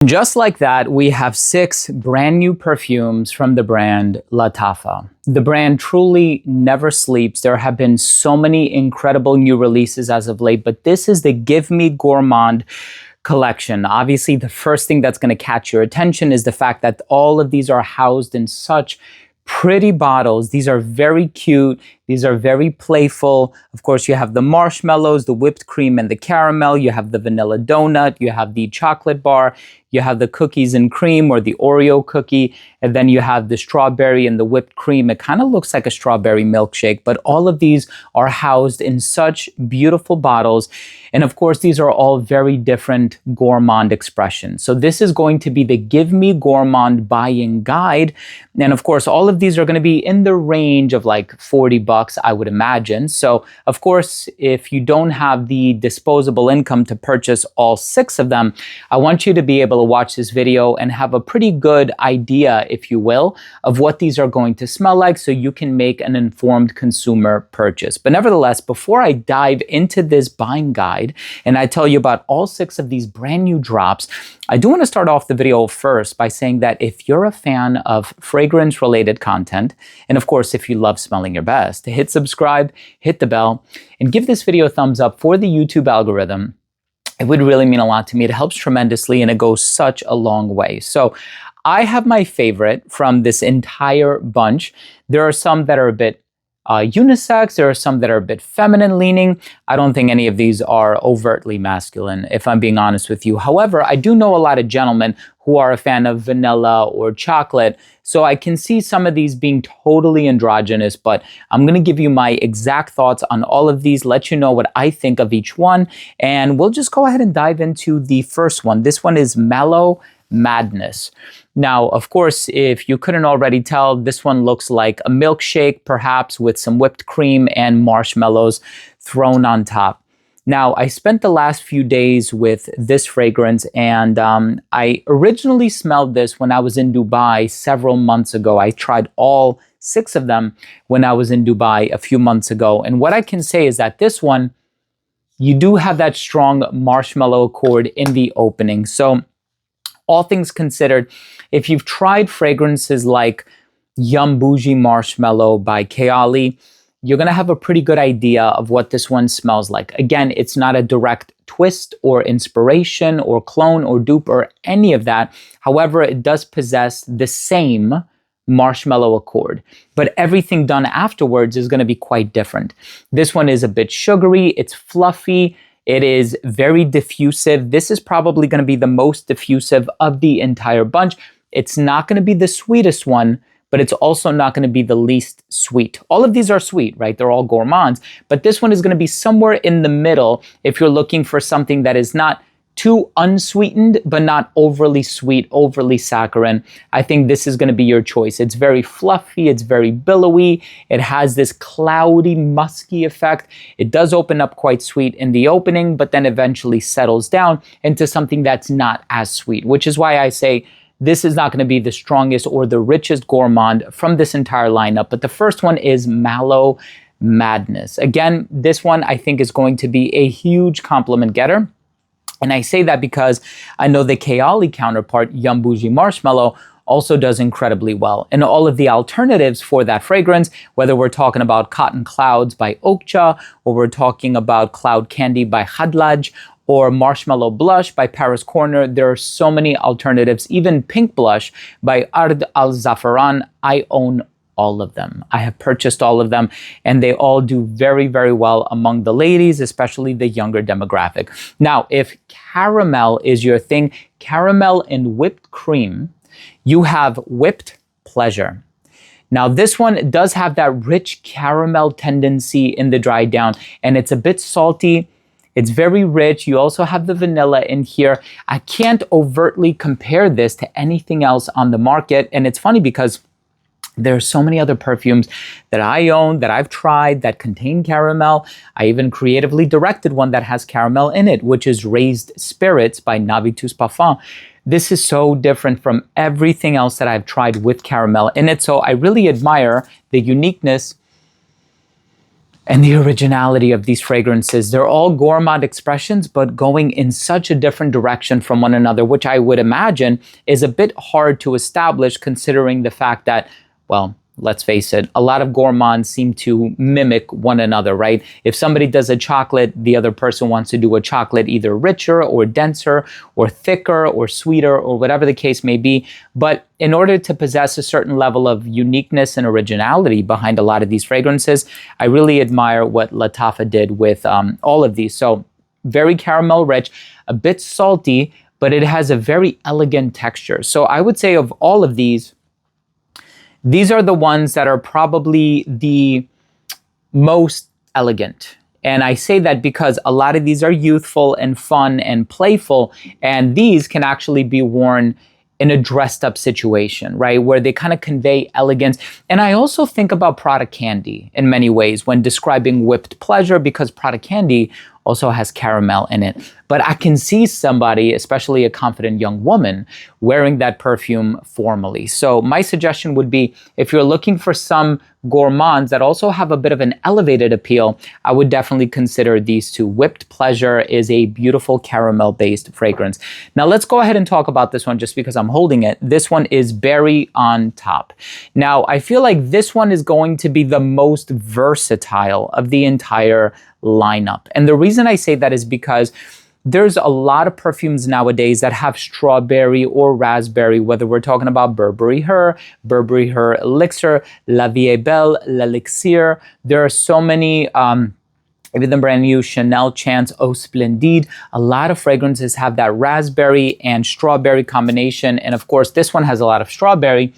Just like that, we have 6 brand new perfumes from the brand Lattafa. The brand truly never sleeps. There have been so many incredible new releases as of late, but this is the Give Me Gourmand collection. Obviously, the first thing that's going to catch your attention is the fact that all of these are housed in such pretty bottles. These are very cute. These are very playful. Of course, you have the marshmallows, the whipped cream and the caramel. You have the vanilla donut. You have the chocolate bar. You have the cookies and cream or the Oreo cookie. And then you have the strawberry and the whipped cream. It kind of looks like a strawberry milkshake, but all of these are housed in such beautiful bottles. And of course, these are all very different gourmand expressions. So this is going to be the Give Me Gourmand buying guide. And of course, all of these are going to be in the range of like $40, I would imagine. So of course, if you don't have the disposable income to purchase all 6 of them, I want you to be able to watch this video and have a pretty good idea, if you will, of what these are going to smell like so you can make an informed consumer purchase. But nevertheless, before I dive into this buying guide and I tell you about all 6 of these brand new drops, I do want to start off the video first by saying that if you're a fan of fragrance related content, and of course, if you love smelling your best, hit subscribe, hit the bell, and give this video a thumbs up for the YouTube algorithm. It would really mean a lot to me. It helps tremendously and it goes such a long way. So I have my favorite from this entire bunch. There are some that are a bit unisex. There are some that are a bit feminine leaning. I don't think any of these are overtly masculine, if I'm being honest with you. However, I do know a lot of gentlemen who are a fan of vanilla or chocolate. So I can see some of these being totally androgynous, but I'm going to give you my exact thoughts on all of these, let you know what I think of each one. And we'll just go ahead and dive into the first one. This one is Mallow Madness. Now, of course, if you couldn't already tell, this one looks like a milkshake, perhaps with some whipped cream and marshmallows thrown on top. Now, I spent the last few days with this fragrance, and I originally smelled this when I was in Dubai several months ago. I tried all 6 of them when I was in Dubai a few months ago. And what I can say is that this one, you do have that strong marshmallow accord in the opening. So all things considered, if you've tried fragrances like Yum Bougie Marshmallow by Kayali, you're going to have a pretty good idea of what this one smells like. Again, it's not a direct twist or inspiration or clone or dupe or any of that. However, it does possess the same marshmallow accord, but everything done afterwards is going to be quite different. This one is a bit sugary, it's fluffy, it is very diffusive. This is probably going to be the most diffusive of the entire bunch. It's not going to be the sweetest one, but it's also not going to be the least sweet. All of these are sweet, right? They're all gourmands, but this one is going to be somewhere in the middle if you're looking for something that is not too unsweetened, but not overly sweet, overly saccharine. I think this is going to be your choice. It's very fluffy, it's very billowy, it has this cloudy, musky effect. It does open up quite sweet in the opening, but then eventually settles down into something that's not as sweet, which is why I say this is not going to be the strongest or the richest gourmand from this entire lineup. But the first one is Mallow Madness. Again, this one I think is going to be a huge compliment getter. And I say that because I know the Kayali counterpart, Yum Bougie Marshmallow, also does incredibly well. And all of the alternatives for that fragrance, whether we're talking about Cotton Clouds by Okja, or we're talking about Cloud Candy by Hadlaj, or Marshmallow Blush by Paris Corner, there are so many alternatives. Even Pink Blush by Ard Al Zafaran, I own all of them. I have purchased all of them, and they all do very, very well among the ladies, especially the younger demographic. Now, if caramel is your thing, caramel and whipped cream, you have Whipped Pleasure. Now, this one does have that rich caramel tendency in the dry down, and it's a bit salty. It's very rich. You also have the vanilla in here. I can't overtly compare this to anything else on the market, and it's funny because there are so many other perfumes that I own, that I've tried, that contain caramel. I even creatively directed one that has caramel in it, which is Raised Spirits by Navitus Parfum. This is so different from everything else that I've tried with caramel in it. So I really admire the uniqueness and the originality of these fragrances. They're all gourmand expressions, but going in such a different direction from one another, which I would imagine is a bit hard to establish considering the fact that, well, let's face it, a lot of gourmands seem to mimic one another, right? If somebody does a chocolate, the other person wants to do a chocolate either richer or denser or thicker or sweeter or whatever the case may be. But in order to possess a certain level of uniqueness and originality behind a lot of these fragrances, I really admire what Lattafa did with all of these. So very caramel rich, a bit salty, but it has a very elegant texture. So I would say of all of these are the ones that are probably the most elegant. And I say that because a lot of these are youthful and fun and playful, and these can actually be worn in a dressed up situation, right? Where they kind of convey elegance. And I also think about Prada candy in many ways when describing whipped pleasure, because Prada candy also has caramel in it. But I can see somebody, especially a confident young woman, wearing that perfume formally. So my suggestion would be, if you're looking for some gourmands that also have a bit of an elevated appeal, I would definitely consider these two. Whipped Pleasure is a beautiful caramel-based fragrance. Now let's go ahead and talk about this one just because I'm holding it. This one is Berry on Top. Now I feel like this one is going to be the most versatile of the entire lineup. And the reason I say that is because there's a lot of perfumes nowadays that have strawberry or raspberry, whether we're talking about Burberry Her Elixir, La Vie est Belle, L'Elixir. There are so many, even the brand new Chanel Chance Eau Splendide. A lot of fragrances have that raspberry and strawberry combination. And of course, this one has a lot of strawberry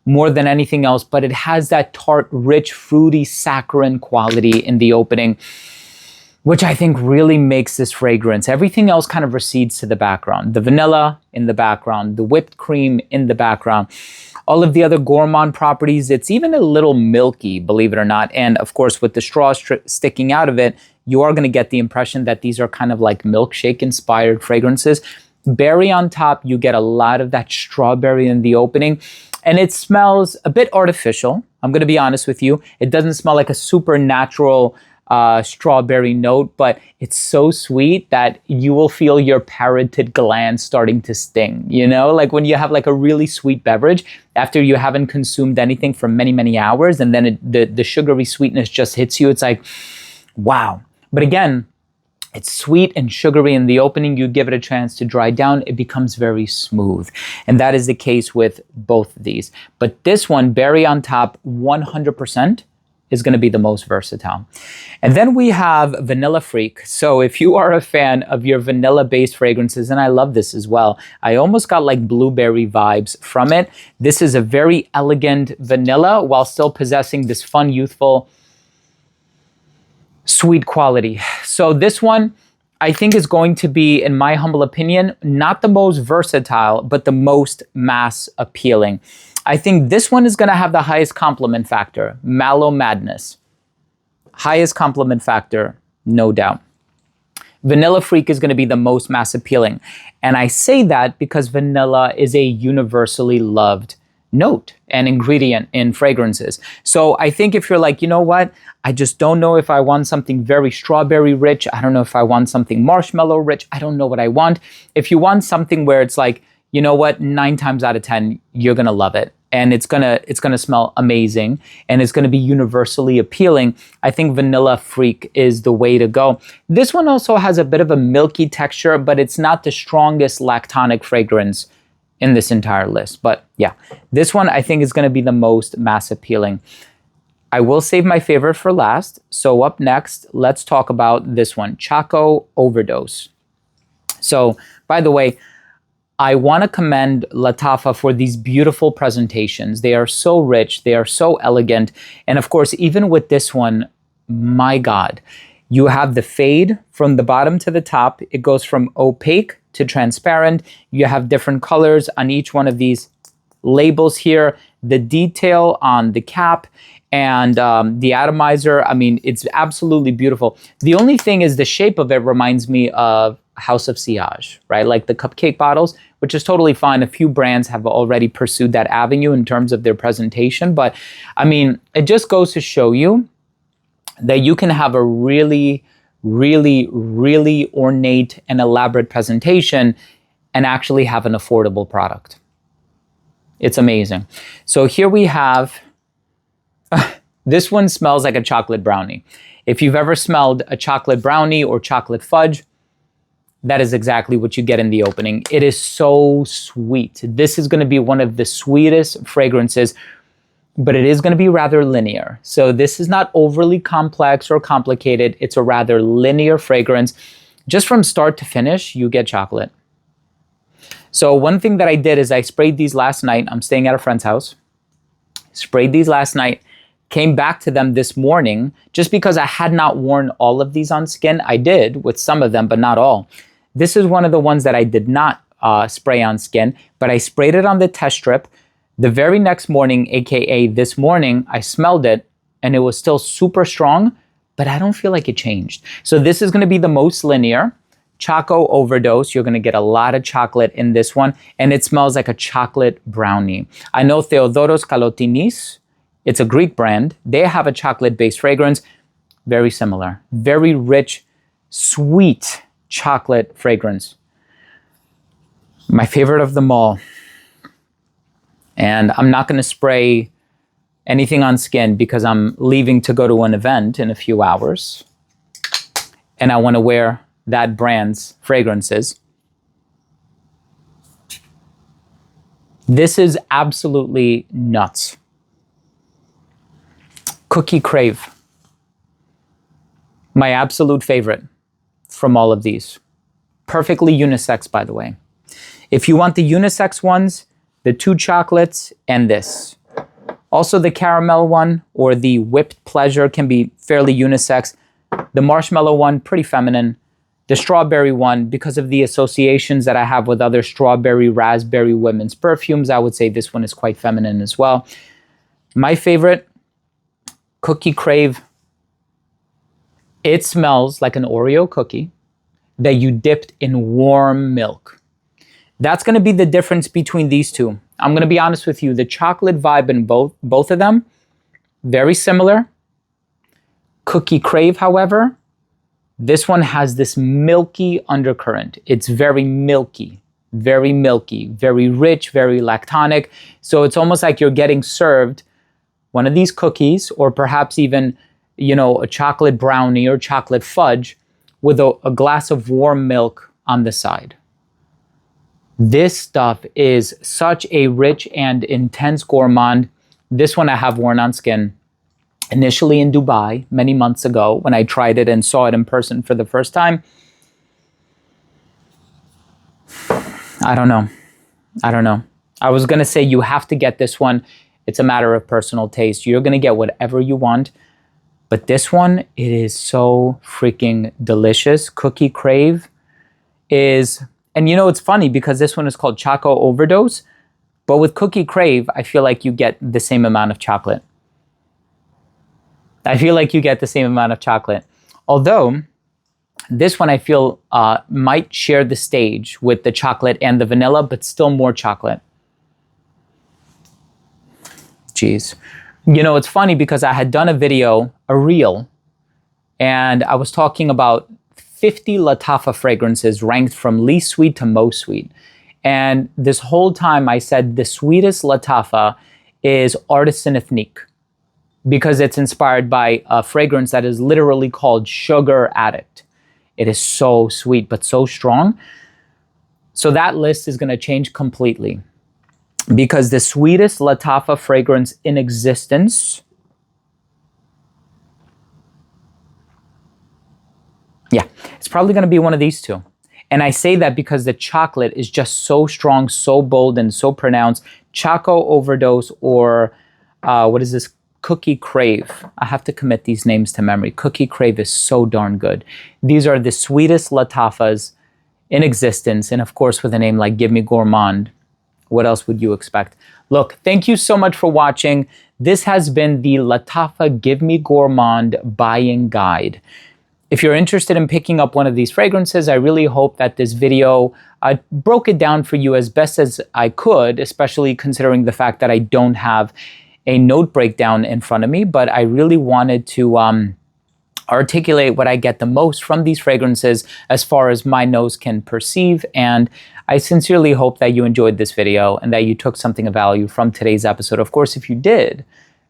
more than anything else, but it has that tart, rich, fruity, saccharine quality in the opening, which I think really makes this fragrance. Everything else kind of recedes to the background. The vanilla in the background, the whipped cream in the background, all of the other gourmand properties. It's even a little milky, believe it or not. And of course, with the straw sticking out of it, you are gonna get the impression that these are kind of like milkshake inspired fragrances. Berry on Top, you get a lot of that strawberry in the opening, and it smells a bit artificial. I'm gonna be honest with you. It doesn't smell like a supernatural strawberry note, but it's so sweet that you will feel your parotid glands starting to sting, you know? Like when you have like a really sweet beverage after you haven't consumed anything for many, many hours, and then the sugary sweetness just hits you. It's like, wow. But again, it's sweet and sugary in the opening. You give it a chance to dry down, it becomes very smooth. And that is the case with both of these. But this one, Berry on Top, 100% is going to be the most versatile. And then we have Vanilla Freak. So if you are a fan of your vanilla-based fragrances, and I love this as well, I almost got like blueberry vibes from it. This is a very elegant vanilla while still possessing this fun, youthful, sweet quality. So this one, I think, is going to be, in my humble opinion, not the most versatile, but the most mass appealing. I think this one is going to have the highest compliment factor. Mallow Madness. Highest compliment factor, no doubt. Vanilla Freak is going to be the most mass appealing. And I say that because vanilla is a universally loved note and ingredient in fragrances. So I think if you're like, you know what, I just don't know if I want something very strawberry rich. I don't know if I want something marshmallow rich. I don't know what I want. If you want something where it's like, you know what, 9 times out of 10, you're going to love it. And it's gonna smell amazing, and it's gonna be universally appealing. I think Vanilla Freak is the way to go. This one also has a bit of a milky texture, but it's not the strongest lactonic fragrance in this entire list. But yeah, this one I think is gonna be the most mass appealing. I will save my favorite for last. So up next, let's talk about this one, Choco Overdose. So by the way, I want to commend Lattafa for these beautiful presentations. They are so rich, they are so elegant. And of course, even with this one, my God, you have the fade from the bottom to the top. It goes from opaque to transparent. You have different colors on each one of these labels here, the detail on the cap, and the atomizer. I mean, it's absolutely beautiful. The only thing is the shape of it reminds me of House of Sillage, right? Like the cupcake bottles, which is totally fine. A few brands have already pursued that avenue in terms of their presentation. But I mean, it just goes to show you that you can have a really, really, really ornate and elaborate presentation and actually have an affordable product. It's amazing. So here we have, this one smells like a chocolate brownie. If you've ever smelled a chocolate brownie or chocolate fudge, that is exactly what you get in the opening. It is so sweet. This is going to be one of the sweetest fragrances, but it is going to be rather linear. So this is not overly complex or complicated. It's a rather linear fragrance. Just from start to finish, you get chocolate. So one thing that I did is I sprayed these last night. I'm staying at a friend's house. Sprayed these last night. Came back to them this morning just because I had not worn all of these on skin. I did with some of them, but not all. This is one of the ones that I did not spray on skin, but I sprayed it on the test strip. The very next morning, AKA this morning, I smelled it and it was still super strong, but I don't feel like it changed. So this is gonna be the most linear. Choco Overdose, you're gonna get a lot of chocolate in this one, and it smells like a chocolate brownie. I know Theodoros Kalotinis, it's a Greek brand. They have a chocolate-based fragrance, very similar. Very rich, sweet chocolate fragrance. My favorite of them all. And I'm not gonna spray anything on skin because I'm leaving to go to an event in a few hours. And I wanna wear that brand's fragrances. This is absolutely nuts. Cookie Crave. My absolute favorite from all of these. Perfectly unisex, by the way. If you want the unisex ones, the 2 chocolates and this. Also the caramel one or the whipped pleasure can be fairly unisex. The marshmallow one, pretty feminine. The strawberry one, because of the associations that I have with other strawberry, raspberry women's perfumes, I would say this one is quite feminine as well. My favorite, Cookie Crave. It smells like an Oreo cookie that you dipped in warm milk. That's going to be the difference between these two. I'm going to be honest with you. The chocolate vibe in both of them, very similar. Cookie Crave, however, this one has this milky undercurrent. It's very milky, very rich, very lactonic. So it's almost like you're getting served one of these cookies, or perhaps even, you know, a chocolate brownie or chocolate fudge with a glass of warm milk on the side. This stuff is such a rich and intense gourmand. This one I have worn on skin initially in Dubai many months ago when I tried it and saw it in person for the first time. I don't know. I was going to say you have to get this one. It's a matter of personal taste. You're going to get whatever you want. But this one, it is so freaking delicious. Cookie Crave is, and you know, it's funny because this one is called Choco Overdose. But with Cookie Crave, I feel like you get the same amount of chocolate. Although, this one I feel might share the stage with the chocolate and the vanilla, but still more chocolate. Jeez. You know, it's funny because I had done a video, a reel, and I was talking about 50 Lattafa fragrances ranked from least sweet to most sweet. And this whole time I said the sweetest Lattafa is Artisan Ethnique because it's inspired by a fragrance that is literally called Sugar Addict. It is so sweet, but so strong. So that list is going to change completely because the sweetest Lattafa fragrance in existence, yeah, it's probably going to be one of these two. And I say that because the chocolate is just so strong, so bold, and so pronounced. Choco Overdose or what is this? Cookie Crave. I have to commit these names to memory. Cookie Crave is so darn good. These are the sweetest Lattafas in existence. And of course, with a name like Give Me Gourmand, what else would you expect? Look, thank you so much for watching. This has been the Lattafa Give Me Gourmand buying guide. If you're interested in picking up one of these fragrances, I really hope that this video broke it down for you as best as I could, especially considering the fact that I don't have a note breakdown in front of me, but I really wanted to articulate what I get the most from these fragrances as far as my nose can perceive. And I sincerely hope that you enjoyed this video and that you took something of value from today's episode. Of course, if you did,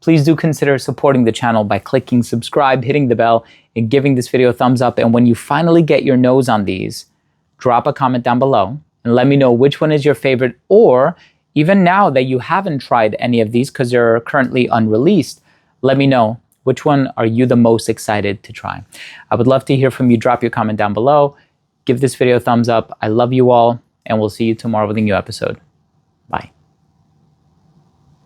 please do consider supporting the channel by clicking subscribe, hitting the bell, and giving this video a thumbs up. And when you finally get your nose on these, drop a comment down below and let me know which one is your favorite, or even now that you haven't tried any of these because they're currently unreleased, let me know which one are you the most excited to try. I would love to hear from you. Drop your comment down below. Give this video a thumbs up. I love you all, and we'll see you tomorrow with a new episode.